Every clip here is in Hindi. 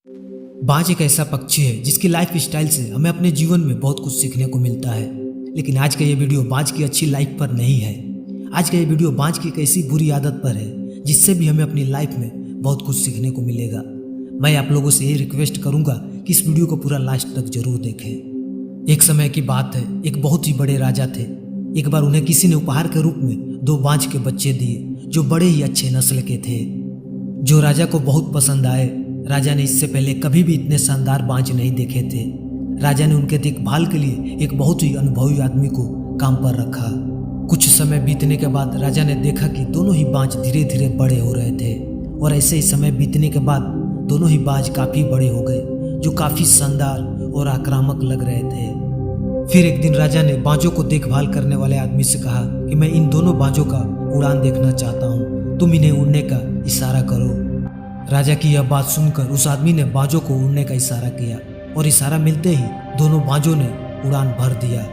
बाज एक ऐसा पक्षी है जिसकी लाइफ स्टाइल से हमें अपने जीवन में बहुत कुछ सीखने को मिलता है। लेकिन आज का ये वीडियो बाज की अच्छी लाइफ पर नहीं है। आज का ये वीडियो बाज की एक ऐसी बुरी आदत पर है जिससे भी हमें अपनी लाइफ में बहुत कुछ सीखने को मिलेगा। मैं आप लोगों से ये रिक्वेस्ट करूंगा कि इस वीडियो को पूरा लास्ट तक जरूर देखें। एक समय की बात है, एक बहुत ही बड़े राजा थे। एक बार उन्हें किसी ने उपहार के रूप में 2 बाज के बच्चे दिए जो बड़े ही अच्छे नस्ल के थे, जो राजा को बहुत पसंद आए। राजा ने इससे पहले कभी भी इतने शानदार बाज नहीं देखे थे। राजा ने उनके देखभाल के लिए एक बहुत ही अनुभवी आदमी को काम पर रखा। कुछ समय बीतने के बाद राजा ने देखा कि दोनों ही बाज धीरे धीरे बड़े हो रहे थे और ऐसे ही समय बीतने के बाद दोनों ही बाज काफी बड़े हो गए, जो काफी शानदार और आक्रामक लग रहे थे। फिर एक दिन राजा ने बाजों को देखभाल करने वाले आदमी से कहा कि मैं इन दोनों बाजों का उड़ान देखना चाहता हूँ, तुम इन्हें उड़ने का इशारा करो। राजा की यह बात सुनकर उस आदमी ने बाजों को उड़ने का इशारा किया और इशारा मिलते ही दोनों बाजों ने उड़ान भर दिया।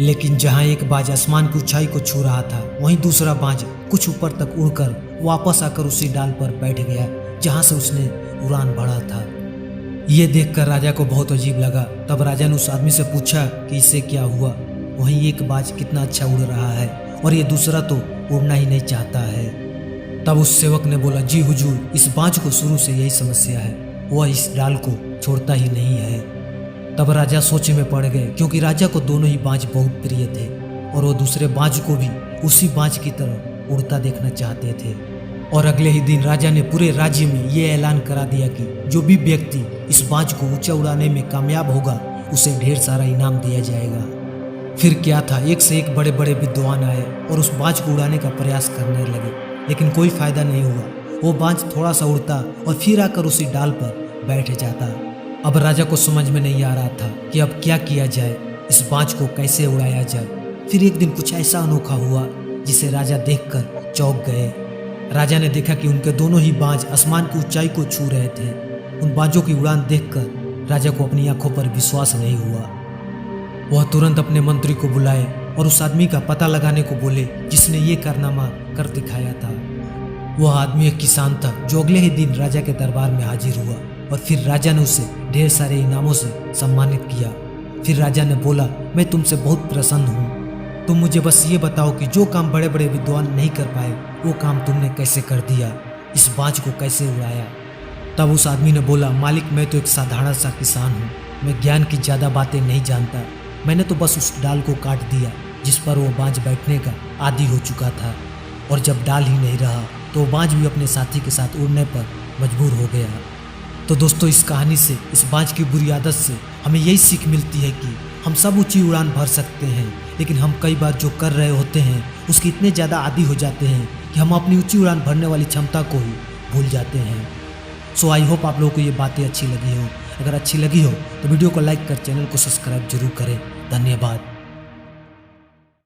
लेकिन जहां एक बाज आसमान की ऊंचाई को छू रहा था, वहीं दूसरा बाज कुछ ऊपर तक उड़कर वापस आकर उसी डाल पर बैठ गया जहां से उसने उड़ान भरा था। ये देखकर राजा को बहुत अजीब लगा। तब राजा ने उस आदमी से पूछा कि इससे क्या हुआ। वहीं एक बाज कितना अच्छा उड़ रहा है और ये दूसरा तो उड़ना ही नहीं चाहता है। तब उस सेवक ने बोला, जी हुजूर, इस बाज को शुरू से यही समस्या है, वह इस डाल को छोड़ता ही नहीं है। तब राजा सोचे में पड़ गए, क्योंकि राजा को दोनों ही बाज बहुत प्रिय थे और वो दूसरे बाज को भी उसी बाज की तरह उड़ता देखना चाहते थे। और अगले ही दिन राजा ने पूरे राज्य में ये ऐलान करा दिया कि जो भी व्यक्ति इस बाज को ऊंचा उड़ाने में कामयाब होगा उसे ढेर सारा इनाम दिया जाएगा। फिर क्या था, एक से एक बड़े बड़े विद्वान आए और उस बाज को उड़ाने का प्रयास करने लगे, लेकिन कोई फायदा नहीं हुआ। वो बाज थोड़ा सा उड़ता और फिर आकर उसी डाल पर बैठ जाता। अब राजा को समझ में नहीं आ रहा था कि अब क्या किया जाए, इस बाज को कैसे उड़ाया जाए। फिर एक दिन कुछ ऐसा अनोखा हुआ जिसे राजा देखकर चौंक गए। राजा ने देखा कि उनके दोनों ही बाज आसमान की ऊंचाई को छू रहे थे। उन बाजों की उड़ान देखकर राजा को अपनी आंखों पर विश्वास नहीं हुआ। वह तुरंत अपने मंत्री को बुलाए और उस आदमी का पता लगाने को बोले जिसने ये कारनामा कर दिखाया था। वह आदमी एक किसान था जो अगले ही दिन राजा के दरबार में हाजिर हुआ और फिर राजा ने उसे ढेर सारे इनामों से सम्मानित किया। फिर राजा ने बोला, मैं तुमसे बहुत प्रसन्न हूँ, तुम मुझे बस ये बताओ कि जो काम बड़े बड़े विद्वान नहीं कर पाए वो काम तुमने कैसे कर दिया, इस बाज को कैसे उड़ाया। तब उस आदमी ने बोला, मालिक, मैं तो एक साधारण सा किसान हूँ, मैं ज्ञान की ज़्यादा बातें नहीं जानता। मैंने तो बस उस डाल को काट दिया जिस पर वो बाज बैठने का आदी हो चुका था, और जब डाल ही नहीं रहा तो वो बाज भी अपने साथी के साथ उड़ने पर मजबूर हो गया। तो दोस्तों, इस कहानी से, इस बाज की बुरी आदत से हमें यही सीख मिलती है कि हम सब ऊंची उड़ान भर सकते हैं, लेकिन हम कई बार जो कर रहे होते हैं उसके इतने ज़्यादा आदी हो जाते हैं कि हम अपनी ऊंची उड़ान भरने वाली क्षमता को ही भूल जाते हैं। सो आई होप आप लोगों को ये बातें अच्छी लगी हो। अगर अच्छी लगी हो तो वीडियो को लाइक कर चैनल को सब्सक्राइब जरूर करें। धन्यवाद।